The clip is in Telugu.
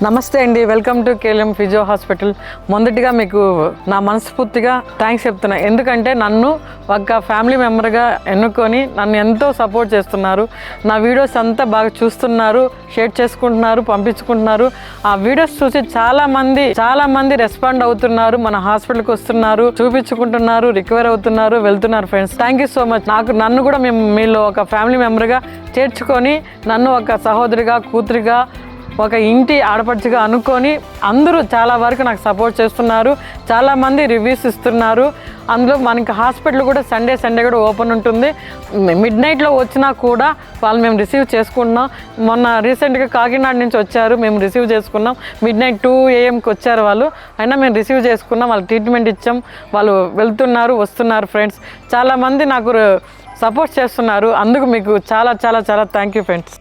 నమస్తే అండి, welcome to KLM physio hospital. మొదటిగా మీకు నా మనస్ఫూర్తిగా థ్యాంక్స్ చెప్తున్నా. ఎందుకంటే నన్ను ఒక ఫ్యామిలీ మెంబర్గా ఎన్నుకొని నన్ను ఎంతో సపోర్ట్ చేస్తున్నారు. నా వీడియోస్ అంతా బాగా చూస్తున్నారు, షేర్ చేసుకుంటున్నారు, పంపించుకుంటున్నారు. ఆ వీడియోస్ చూసి చాలామంది రెస్పాండ్ అవుతున్నారు, మన హాస్పిటల్కి వస్తున్నారు, చూపించుకుంటున్నారు, రికవర్ అవుతున్నారు, వెళ్తున్నారు. Friends, thank you so much. నన్ను కూడా మీలో ఒక ఫ్యామిలీ మెంబర్గా చేర్చుకొని నన్ను ఒక సహోదరిగా, కూతురిగా, ఒక ఇంటి ఆడపడుచుగా అనుకొని అందరూ చాలా వరకు నాకు సపోర్ట్ చేస్తున్నారు. చాలామంది రివ్యూస్ ఇస్తున్నారు. అందులో మనకి హాస్పిటల్ కూడా సండే కూడా ఓపెన్ ఉంటుంది. మిడ్ నైట్లో వచ్చినా కూడా వాళ్ళు మేము రిసీవ్ చేసుకుంటున్నాం. మొన్న రీసెంట్గా కాకినాడ నుంచి వచ్చారు, మేము రిసీవ్ చేసుకున్నాం. మిడ్ నైట్ 2 AM వచ్చారు వాళ్ళు, అయినా మేము రిసీవ్ చేసుకున్నాం, వాళ్ళు ట్రీట్మెంట్ ఇచ్చాం, వాళ్ళు వెళ్తున్నారు, వస్తున్నారు. ఫ్రెండ్స్, చాలామంది నాకు సపోర్ట్ చేస్తున్నారు. అందుకు మీకు చాలా థ్యాంక్ యూ ఫ్రెండ్స్.